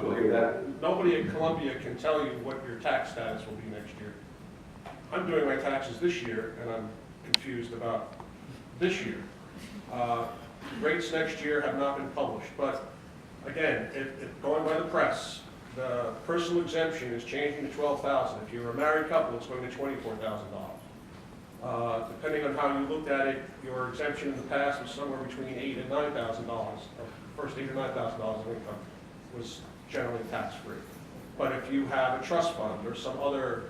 We'll hear that. Nobody at Columbia can tell you what your tax status will be next year. I'm doing my taxes this year, and I'm confused about this year. Rates next year have not been published, but again, going by the press, the personal exemption is changing to $12,000. If you're a married couple, it's going to $24,000. Depending on how you looked at it, your exemption in the past was somewhere between $8,000 and $9,000. The first $8,000 or $9,000 of income was generally tax-free. But if you have a trust fund or some other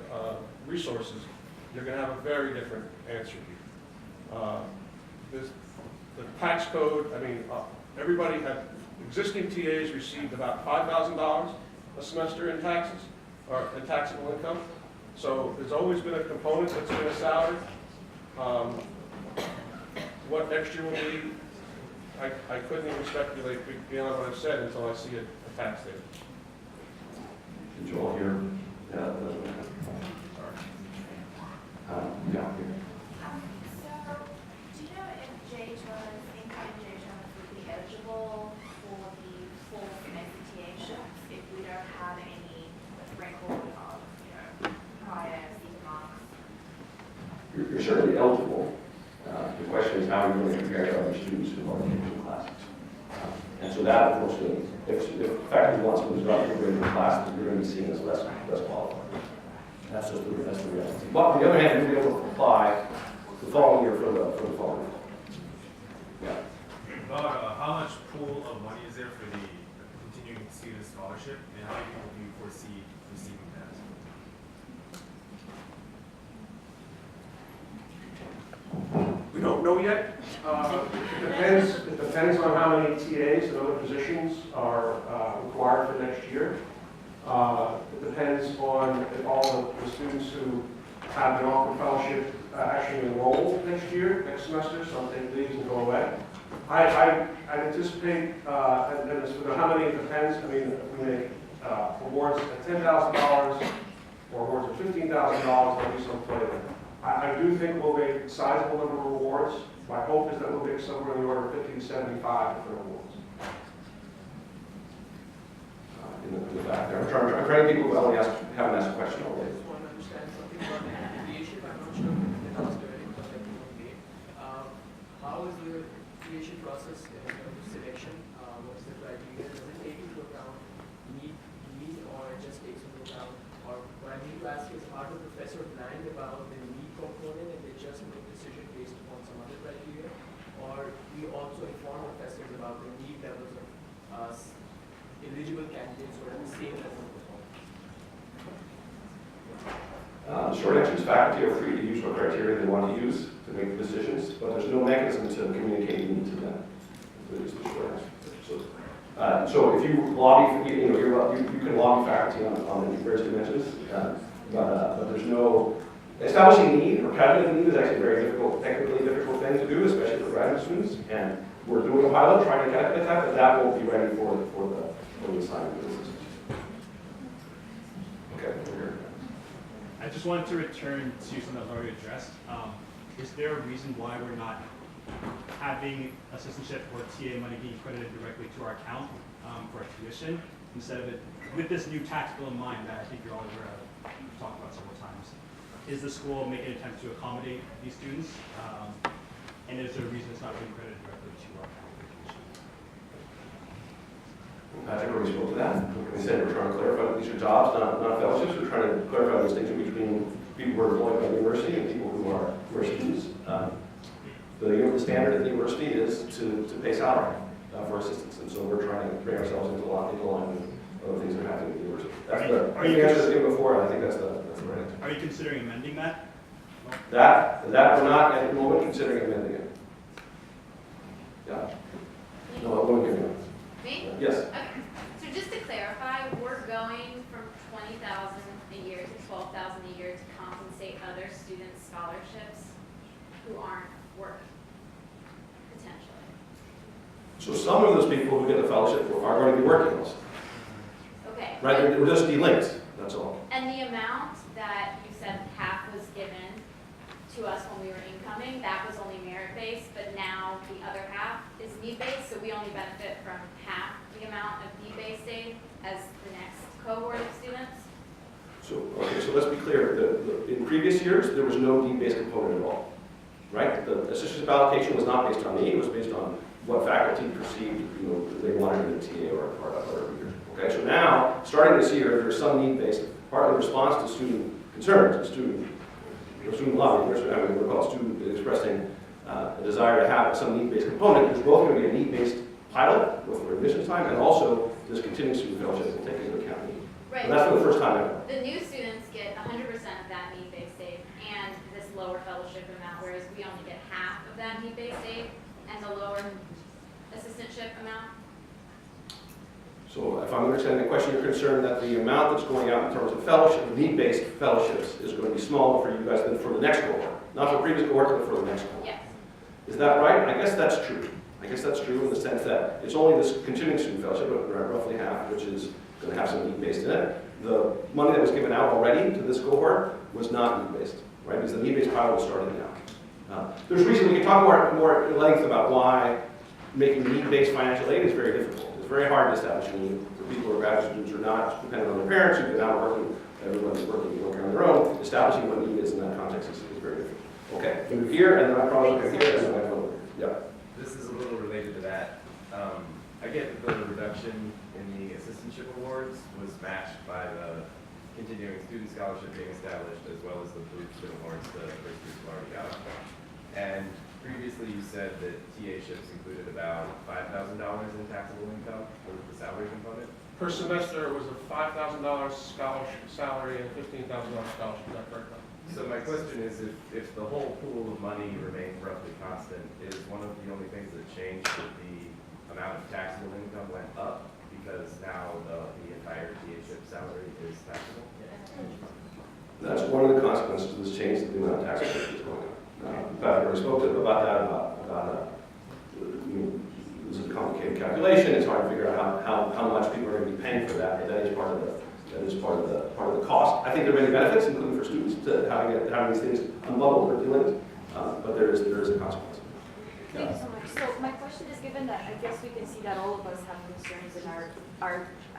resources, you're going to have a very different answer here. The tax code, I mean, everybody had, existing TAs received about $5,000 a semester in taxes, or in taxable income. So there's always been a component that's been a salary. What next year will be, I couldn't even speculate beyond what I've said until I see a tax data. Did you all hear? Yeah. Yeah. So, do you know if J-Trust, incoming J-Trust would be eligible for the full SIPA if we don't have any record of, prior SIPA marks? You're certainly eligible. The question is how you're going to compare to other students who are taking classes. And so that, unfortunately, if faculty wants to move up to a greater class, you're going to be seen as less qualified. That's just the reality. But on the other hand, you'll be able to apply the following year for the following year. Yeah. About how much pool of money is there for the continuing student scholarship, and how many people do you foresee receiving that? We don't know yet. It depends on how many TAs and other positions are required for next year. It depends on if all the students who have been offered fellowship actually enroll next semester, so they leave and go away. I anticipate, and as for how many it depends, I mean, if we make awards at $10,000 or awards at $15,000, there'll be some flavor. I do think we'll make a sizable number of awards. My hope is that we'll make somewhere in the order of 50 to 75 different awards. In the back there. I'm trying to get people who only haven't asked a question already. I just want to understand something about the creation. I'm not sure if it was very effective. How is the creation process in terms of selection? What's the criteria? Does it take into account need, or it just takes into account? Or what I need to ask is, are the professor blind about the need component and they just make decision based upon some other criteria? Or we also inform professors about the need levels of eligible candidates who are at the same level of performance? The short answer is faculty are free to use what criteria they want to use to make decisions, but there's no mechanism to communicate need to them. That is the short answer. So if you lobby, you can lobby faculty on the various dimensions, but there's no establishing need or calculating need is actually a very difficult, technically difficult thing to do, especially for graduate students. And we're doing a pilot trying to calculate that, but that won't be ready for the assignment of the system. Okay, over here. I just wanted to return to something that was already addressed. Is there a reason why we're not having assistantship or TA money being credited directly to our account for our tuition instead of it, with this new tax bill in mind that I think you're all aware of, we've talked about several times? Is the school making an attempt to accommodate these students? And is there a reason it's not being credited directly to our account for tuition? Patrick already spoke to that. Like I said, we're trying to clarify that these are jobs, not fellowships. We're trying to clarify the distinction between people who are employed by the university and people who are students. The standard at the university is to pay salary for assistants, and so we're trying to bring ourselves into line with other things that are happening at the university. That's the answer that's given before, and I think that's the right answer. Are you considering amending that? That we're not at the moment considering amending it. Yeah. No, I won't give you. Me? Yes. Okay. So just to clarify, we're going from $20,000 a year to $12,000 a year to compensate other student scholarships who aren't working, potentially. So some of those people who get the fellowship are going to be working also. Okay. Right? They're just delinked. That's all. And the amount that you said half was given to us when we were incoming, that was only merit-based, but now the other half is need-based, so we only benefit from half the amount of need-based aid? as the next cohort of students? So, okay, so let's be clear, in previous years, there was no need-based component at all, right? The assistantship allocation was not based on need, it was based on what faculty perceived, they wanted in the TA or whatever year. Okay, so now, starting this year, there's some need-based, partly in response to student concerns, and student lobbying, we'll call student expressing a desire to have some need-based component. There's both going to be a need-based pilot with admissions time, and also this continuing student fellowship will take into account need. Right. And that's for the first time ever. The new students get 100% of that need-based aid and this lower fellowship amount, whereas we only get half of that need-based aid and the lower assistantship amount. So if I'm understanding the question, you're concerned that the amount that's going out in terms of fellowship, need-based fellowships, is going to be smaller for you guys than for the next cohort. Not for the previous cohort, but for the next cohort. Yes. Is that right? I guess that's true. I guess that's true in the sense that it's only this continuing student fellowship, roughly half, which is going to have some need-based in it. The money that was given out already to this cohort was not need-based, right? Because the need-based pilot was starting now. There's reason we can talk more at length about why making need-based financial aid is very difficult. It's very hard to establish a need for people who are graduate students who are not dependent on their parents, who've been out working, everyone's working on their own. Establishing what need is in that context is very difficult. Okay, move here, and then I probably look here, and then I go over here. Yeah. This is a little related to that. I get that the reduction in the assistantship awards was matched by the continuing student scholarship being established, as well as the boost student awards the first group already got. And previously you said that TA ships included about $5,000 in taxable income for the salary component. Per semester, it was a $5,000 scholarship salary and $15,000 scholarship. Is that correct? So my question is, if the whole pool of money remained roughly constant, is one of the only things that changed that the amount of taxable income went up because now the entire TA ship salary is taxable? That's one of the consequences of this change, that the amount of tax rate is going up. In fact, I already spoke about that, this is a complicated calculation. It's hard to figure out how much people are going to be paying for that, but that is part of the cost. I think there are many benefits, including for students, to having these things unbundled or dealing, but there is a consequence. Thank you so much. So my question is, given that I guess we can see that all of us have concerns and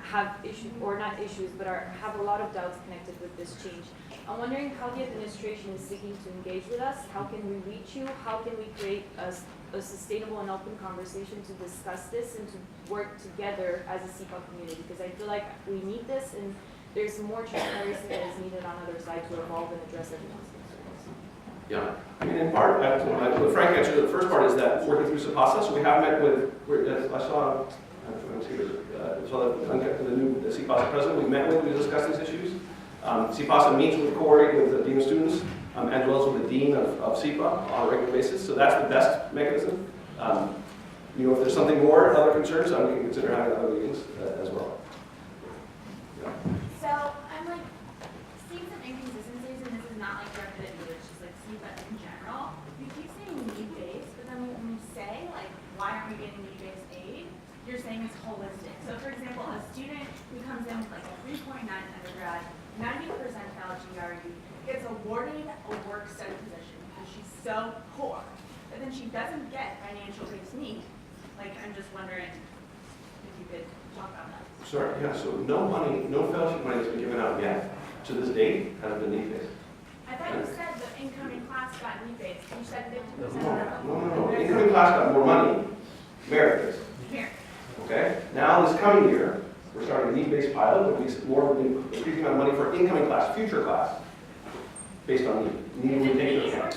have issues, or not issues, but have a lot of doubts connected with this change. I'm wondering how the administration is seeking to engage with us. How can we reach you? How can we create a sustainable and open conversation to discuss this and to work together as a SIPA community? Because I feel like we need this, and there's more transparency that is needed on other side to evolve and address everyone's concerns. Yeah, I mean, in part, the frank answer to the first part is that working through SIPA, so we have met with, I saw the new SIPA president we met with, we discussed these issues. SIPA meets with Corey, with the dean of students, as well as with the dean of SIPA on a regular basis, so that's the best mechanism. If there's something more, other concerns, we can consider having other meetings as well. Yeah. So I'm like seeing some inconsistencies, and this is not like directed at you, it's just like SIPA in general. You keep saying need-based, but then when you say like, why aren't we getting need-based aid? You're saying it's holistic. So for example, a student who comes in with like a 3.9 undergrad, 90 percentile GRE, gets awarded a work study position because she's so poor, but then she doesn't get financial-based need. Like, I'm just wondering if you could talk about that. Sorry, yeah, so no fellowship money has been given out yet to this date has been need-based. I thought you said the incoming class got need-based. You said 50%. No. Incoming class got more money, merit-based. Here. Okay? Now, this coming year, we're starting a need-based pilot. There'll be more increasing amount of money for incoming class, future class, based on need. Need will be taken into account.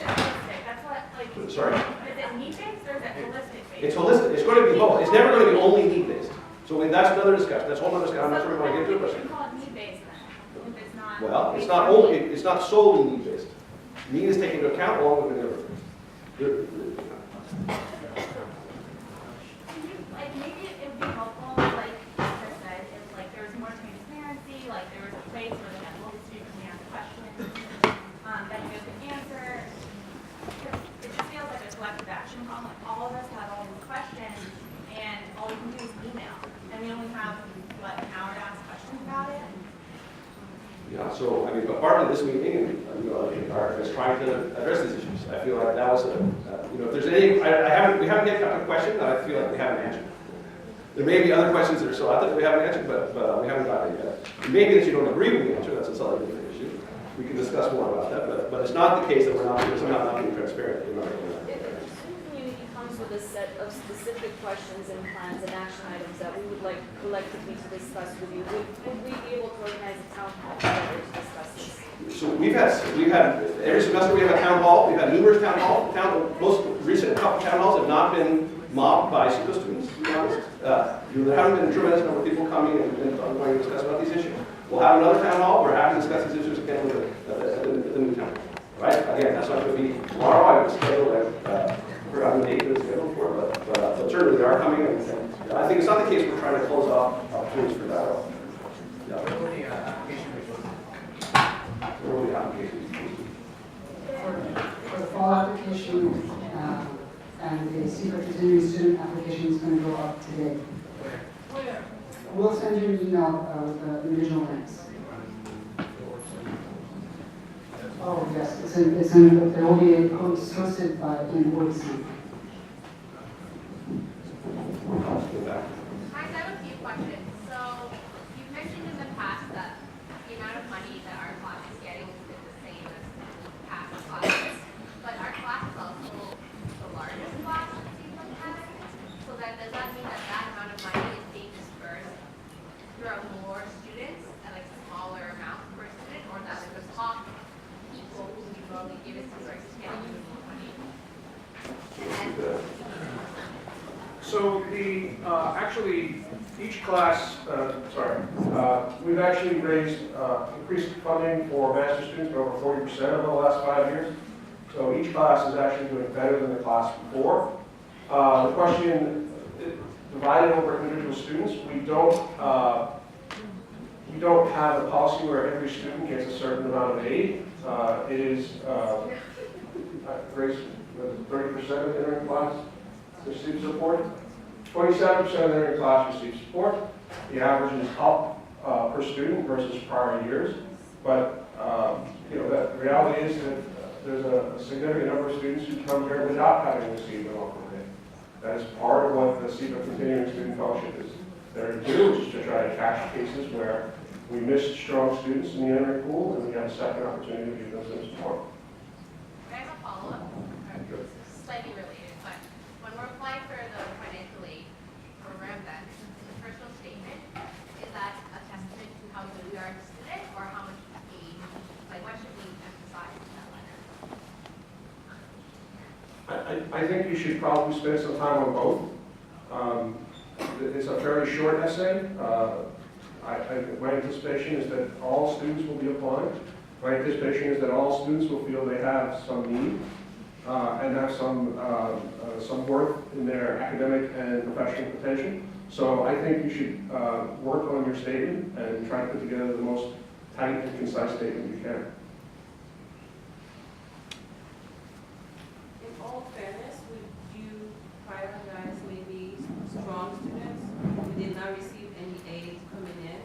That's what, like, Sorry? is it need-based or is it holistic-based? It's holistic. It's going to be both. It's never going to be only need-based. So that's another discussion. That's a whole other discussion. I'm not sure we want to get into it, You should call it need-based then, if it's not. well, it's based not on only. need. It's not solely need-based. Need is taken into account along with many other things. Like, maybe it would be helpful, like Chris said, if like there was more transparency, like there was a place where the whole student can ask questions, that you could answer. Because it just feels like a collective action problem. Like all of us have all these questions, and all we can do is email, and we only have what, an hour to ask questions about it. Yeah, so, I mean, part of this meeting, is trying to address these issues. I feel like that was, if there's any, we haven't yet got a question that I feel like we haven't answered. There may be other questions that are still out there that we haven't answered, but we haven't got it yet. It may be that you don't agree with the answer, that's a slightly different issue. We can discuss more about that, but it's not the case that we're somehow not being transparent in our If the student community comes with a set of specific questions and plans and action items that we would like collectively to discuss with you, would we be able to organize a town hall together to discuss this? So we've had every semester we have a town hall. We've had numerous town halls. Most recent couple town halls have not been mobbed by SIPA students, to be honest. There haven't been a tremendous number of people coming and going to discuss about these issues. We'll have another town hall. We're happy to discuss these issues again with the new town. Right? Again, that's not going to be tomorrow. I would schedule forgotten the date that it's scheduled for, but certainly they are coming. And I think it's not the case we're trying to close off opportunities for that. Early applications. For the fall application and the SIPA continuing student application is going to go up today. We'll send you an email with the original links. Oh yes, there will be a post hosted by in OEC. Hi, I have a few questions. So, you've mentioned in the past that the amount of money that our class is getting is the same as past classes, but our class is also the largest class it seems like having. So then does that mean that that amount of money is being dispersed throughout more students at like smaller amounts per student, or that like the top people who we normally give it to are just getting even more money? And So the, actually, each class, we've actually raised, increased funding for master students by over 40% over the last 5 years. So each class is actually doing better than the class before. The question, divided over individual students, we don't have a policy where every student gets a certain amount of aid. It is, Grace, 30% of the entering class receive support. 27% of the entering class receive support. The average is up per student versus prior years. But the reality is that there's a significant number of students who come here without having received an offer of aid. That is part of what the SIPA Continuing Student Fellowship is there to do, which is to try to catch cases where we missed strong students in the entering pool and we have a second opportunity to give them some support. I have a follow-up, slightly related, but when we're applying for the financial aid program, then the personal statement, is that a testament to how good we are as a student, or how much aid, like what should we emphasize in that letter? I think you should probably spend some time on both. It's a fairly short essay. My anticipation is that all students will be applying. My anticipation is that all students will feel they have some need and have some worth in their academic and professional potential. So I think you should work on your statement and try to put together the most tight and concise statement you can. In all fairness, would you prioritize maybe strong students who did not receive any aid coming in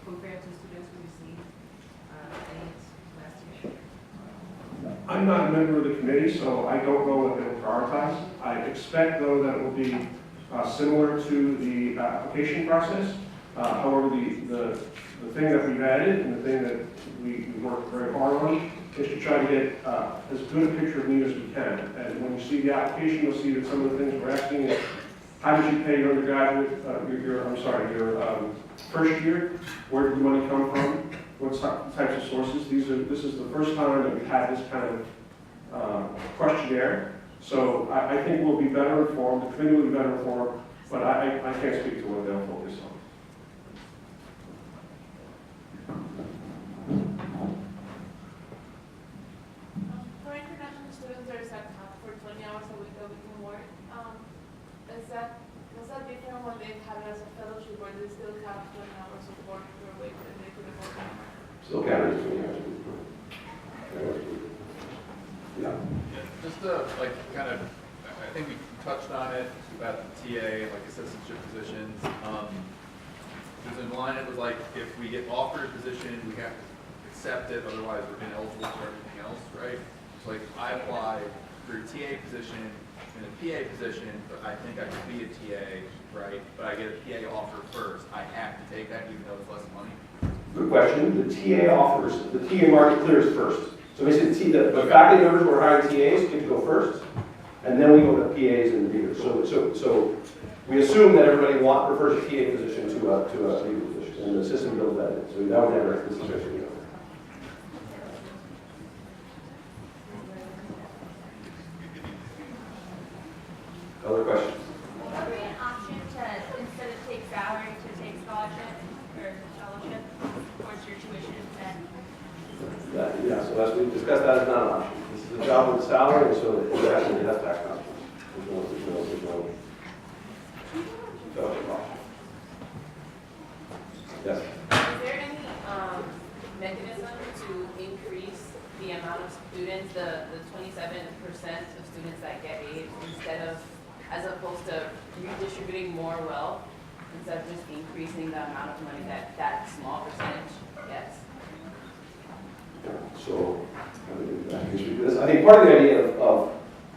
compared to students who received aids last year? I'm not a member of the committee, so I don't know what they will prioritize. I expect, though, that it will be similar to the application process. However, the thing that we've added and the thing that we worked very hard on is to try to get as good a picture of need as we can. And when you see the application, you'll see that some of the things we're asking is, how did you pay your undergraduate, your first year? Where did the money come from? What types of sources? This is the first time that we've had this kind of questionnaire. So I think we'll be better informed, the committee will be better informed, but I can't speak to what they'll focus on. For international students, there is a cap for 20 hours a week that we can work. Was that different when they had it as a fellowship, or they still have 20 hours of work per week and they could work more? Still counting as 20 hours. Yeah. Just to I think we touched on it about the TA, like assistantship positions. Because in line it was like, if we get offered a position, we have to accept it, otherwise we're ineligible for everything else, right? So like I applied for a TA position, in a PA position, but I think I could be a TA, right? But I get a PA offer first, I have to take that even though it's less money? Good question. The TA offers, the TA market clears first. So basically, the faculty members who are hiring TAs get to go first, and then we go to PAs and leaders. So we assume that everybody prefers a TA position to a leader position, and the system builds that in. So that would never, this is actually, other questions? Would there be an option to, instead of take salary, to take scholarship or fellowship towards your tuition instead? Yeah, so as we discussed, that is not an option. This is a job with salary, and so it actually has tax consequences. There's no fellowship option. Yes? Is there any mechanism to increase the amount of students, the 27% of students that get aid instead of, as opposed to redistributing more wealth, instead of just increasing the amount of money that that small percentage gets? So, I think part of the idea of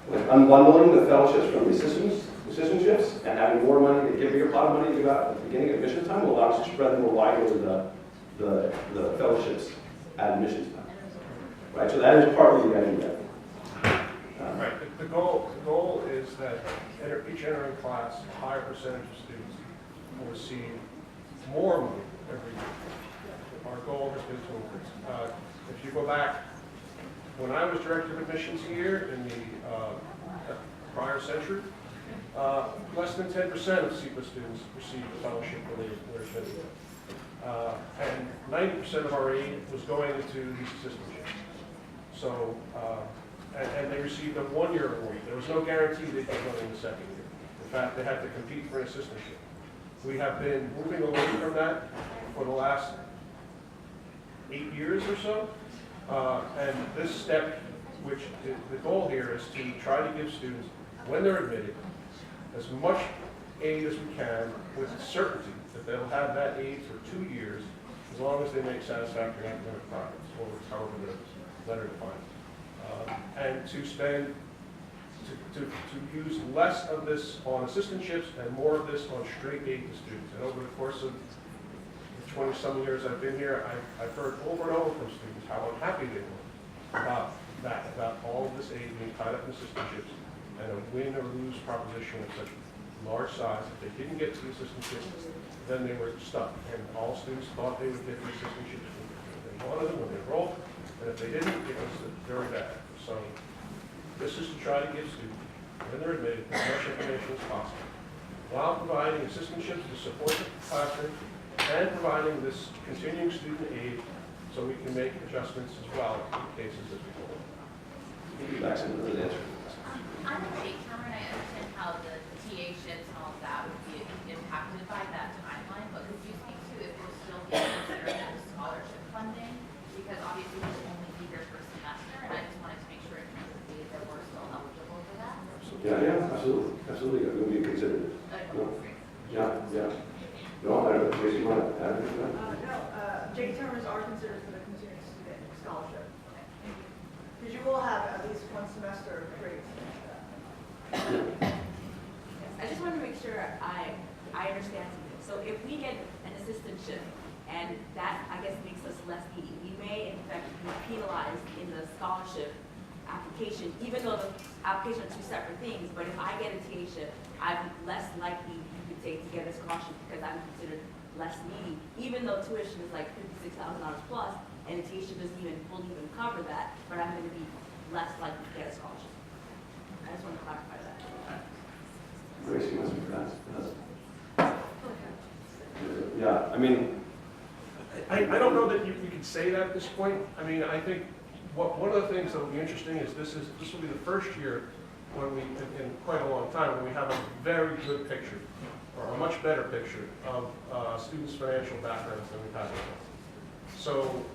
like unbundling the fellowships from the assistantships and having more money, to give bigger pot of money to go out at the beginning of admission time will allow us to spread them more widely over the fellowships at admissions time. Right, so that is partly the idea. Right, the goal is that each entering class, a higher percentage of students will receive more money every year. Our goal has been to increase. If you go back, when I was director of admissions here in the prior century, less than 10% of SIPA students received a fellowship when they were admitted. And 90% of our aid was going into these assistantships. So, and they received a one-year award. There was no guarantee they'd get one in the second year. In fact, they had to compete for an assistantship. We have been moving away from that for the last 8 years or so. And this step, which the goal here is to try to give students, when they're admitted, as much aid as we can with certainty that they'll have that aid for 2 years, as long as they make satisfactory academic progress, or however the letter defines it. And to spend, to use less of this on assistantships and more of this on straight aid to students. And over the course of the 20-some years I've been here, I've heard over and over from students how unhappy they were about that, about all of this aid being tied up in assistantships and a win or lose proposition of such large size. If they didn't get to the assistantships, then they were stuck. And all students thought they would get the assistantships when they wanted them, when they enrolled. And if they didn't, it was very bad. So this is to try to give students, when they're admitted, as much information as possible, while providing assistantships to support the classroom and providing this continuing student aid so we can make adjustments as well in cases as we go on. Back to the answer. I'm a state counter, and I understand how the TA shifts and all of that would be impacted by that timeline, but could you speak to if we're still being considered as scholarship funding? Because obviously we'll only be here for a semester, and I just wanted to make sure in terms of the data that we're still eligible for that. Yeah, absolutely. Absolutely, it will be considered. No. Yeah. No, I don't know, Tracy, you want to add anything to that? No, J termers are considered for the continuing student scholarship. Because you will have at least one semester of breaks. I just want to make sure I understand something. So if we get an assistantship and that, I guess, makes us less needy, we may in fact be penalized in the scholarship application, even though the application are two separate things. But if I get a TA-ship, I'm less likely, you could say, to get a scholarship because I'm considered less needy, even though tuition is like $56,000 plus, and a TA-ship doesn't fully even cover that, but I'm going to be less likely to get a scholarship. I just want to clarify that. Grace, you must be fast. Yeah, I mean, I don't know that you can say that at this point. I mean, I think one of the things that will be interesting is this will be the first year when we, in quite a long time, when we have a very good picture, or a much better picture of students' financial backgrounds than we've had before. So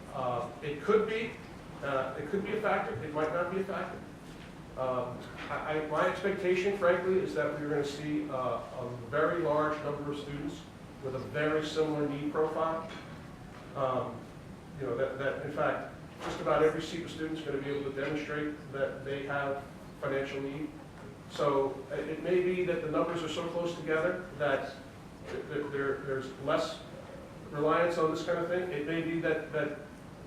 it could be a factor. It might not be a factor. My expectation, frankly, is that we're going to see a very large number of students with a very similar need profile. That in fact, just about every SIPA student is going to be able to demonstrate that they have financial need So it may be that the numbers are so close together that there's less reliance on this kind of thing. It may be that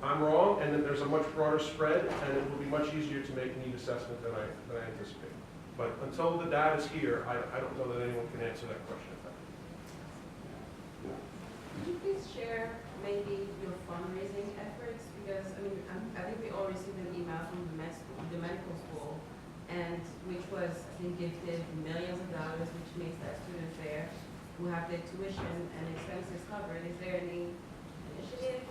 I'm wrong and that there's a much broader spread and it will be much easier to make a neat assessment than I anticipate. But until the data is here, I don't know that anyone can answer that question. Could you please share maybe your fundraising efforts? Because, I mean, I think we all received an email from the medical school, and which was, I think, gifted millions of dollars, which makes that students there who have their tuition and expenses covered. Is there any initiative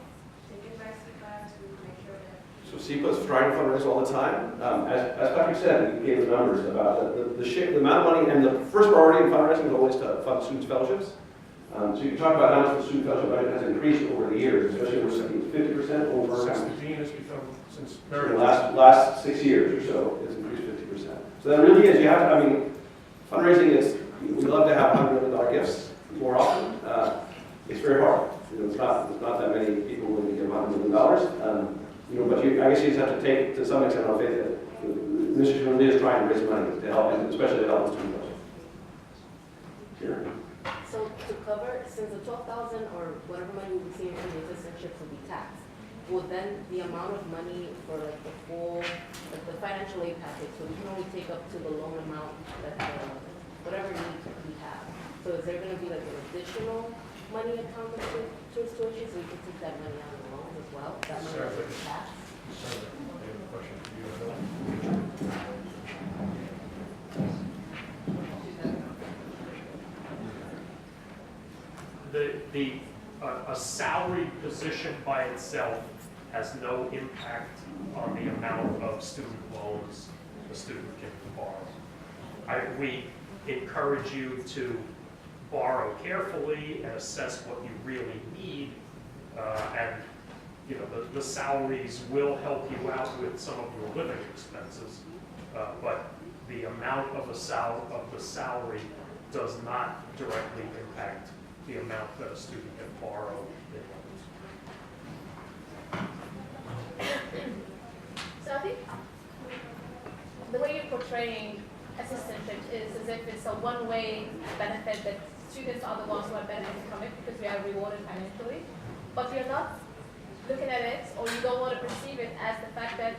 taken by SIPA to make sure that? So SIPA is trying to fundraise all the time. As Patrick said, we gave the numbers about the amount of money, and the first priority in fundraising is always to fund students' fellowships. So you can talk about how much the student fellowship budget has increased over the years, especially over 50% over Since the dean has become, since the last 6 years or so, it's increased 50%. So that really is, you have to, I mean, fundraising is, we love to have $100 million gifts more often. It's very hard. You know, it's not that many people willing to give $100 million. You know, but I guess you just have to take, to some extent, on faith that the institution really is trying to raise money to help, especially to help the student budget. Here. So to cover, since the 12,000 or whatever money we receive from the assistantships will be taxed, will then the amount of money for like the full, like the financial aid package, so we can only take up to the loan amount that whatever needs we have. So is there going to be like an additional money account towards tuition, so we can take that money out of the loan as well? That money will be taxed? A salary position by itself has no impact on the amount of student loans a student can borrow. We encourage you to borrow carefully and assess what you really need, and you know the salaries will help you out with some of your living expenses, but the amount of the salary does not directly impact the amount that a student can borrow in loans. So I think the way you're portraying assistantships is as if it's a one-way benefit that students are the ones who are benefiting from it because we are rewarded financially. But you're not looking at it, or you don't want to perceive it as the fact that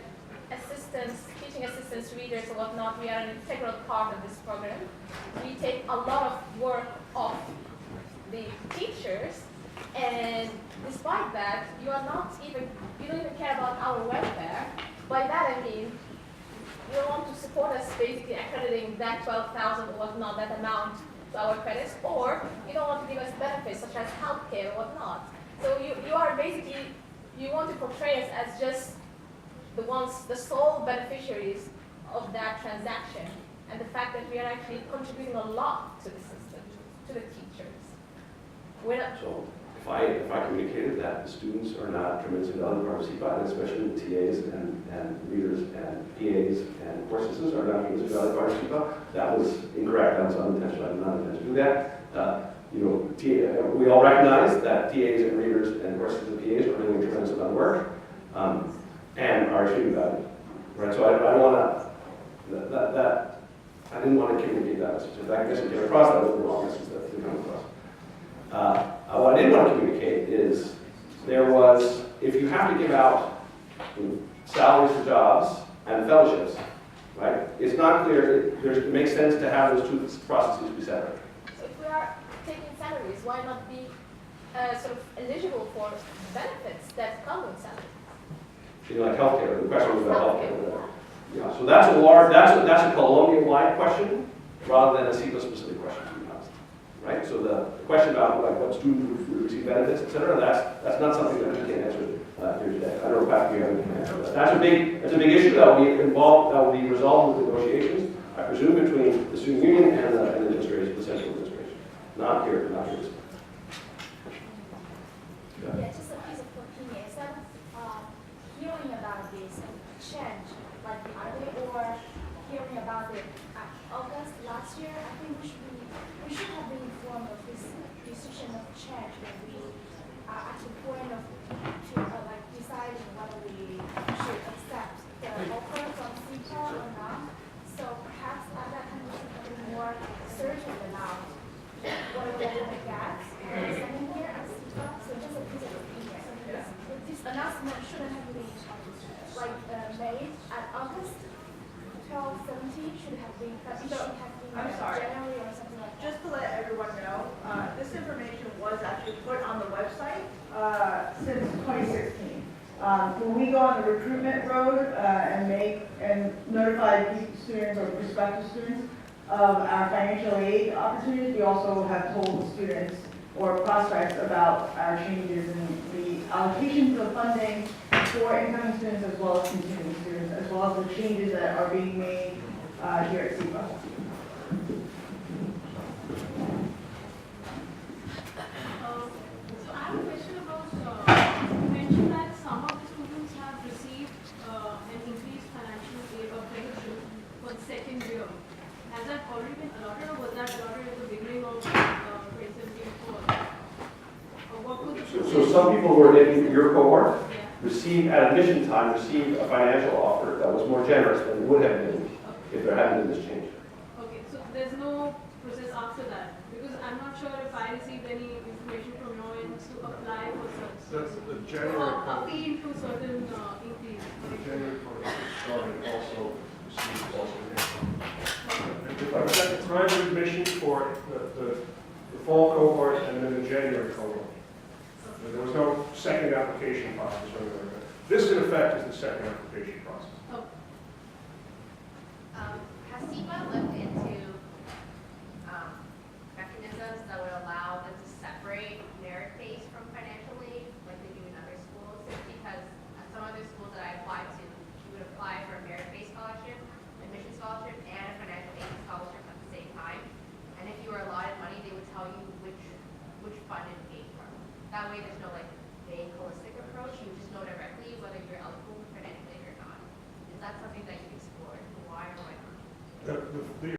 assistants, teaching assistants, readers, or whatnot, we are an integral part of this program. We take a lot of work off the teachers, and despite that, you don't even care about our welfare. By that I mean, you don't want to support us basically accrediting that 12,000 or whatnot, that amount to our credits, or you don't want to give us benefits such as healthcare or whatnot. So you are basically, you want to portray us as just the sole beneficiaries of that transaction, and the fact that we are actually contributing a lot to the system, to the teachers. So if I communicated that the students are not tremendously valuable part of SIPA, and especially the TAs and readers and PAs and course assistants are not tremendously valuable part of SIPA, that was incorrect. That was unintentional. I did not intend to do that. You know, we all recognize that TAs and readers and course assistants and PAs are doing a tremendous amount of work and are extremely valuable. Right? So I don't want to I didn't want to communicate that message. In fact, I guess it came across that was the wrong message that didn't come across. What I did want to communicate is if you have to give out salaries for jobs and fellowships, right, it's not clear, it makes sense to have those two processes be separate. So if we are taking salaries, why not be sort of eligible for benefits that come with salaries? You know, like healthcare, the question was about healthcare. Yeah, so that's a Columbia-wide question rather than a SIPA-specific question. Right? So the question about like what students would receive benefits, et cetera, that's not something that we can answer here today. I don't know if Pat, you have any answer to that. That's a big issue that will be involved, that will be resolved with negotiations, I presume, between the student union and the administration, the central administration. Not here. Yeah, just a piece of opinion. Instead of hearing about this change like the other day, or hearing about it August last year, I think we should have been informed of this decision of change when we are at the point of like deciding whether we should accept the offer from SIPA or not. So perhaps at that time announcement shouldn't have been like made at August 12, 17, should have been, it should have been I'm sorry. January or something like that. Just to let everyone know, this information was actually put on the website since 2016. When we go on the recruitment road and notify students or prospective students of our financial aid opportunities, we also have told students or prospects about our changes in the allocations of funding for incoming students as well as continuing students, as well as the changes that are being made here at SIPA. So I have a question about, you mentioned that some of the students have received an increased financial aid or credit for the second year. Has that already been allotted or was that allotted at the beginning of 2017 or what was the So some people who are in your cohort received, at admission time, received a financial offer that was more generous than it would have been if there hadn't been this change. Okay, so there's no process after that because I'm not sure if I received any information from your end to apply for certain. The January or code. appeal to certain increase. The January code started also received also. I've got the time of admission for the fall cohort and then the January cohort. There was no second application process or anything like that. This, in effect, is the second application process. Oh. Has SIPA looked into mechanisms that would allow them to separate merit-based from financial aid, like they do in other schools? Just because at some other schools that I applied to, you would apply for a merit-based scholarship, admission scholarship, and a financial aid scholarship at the same time. And if you were allotted money, they would tell you which fund it came from. That way, there's no like vague, holistic approach. You just know directly whether you're eligible for financial aid or not. Is that something that you explored? Why or why not? The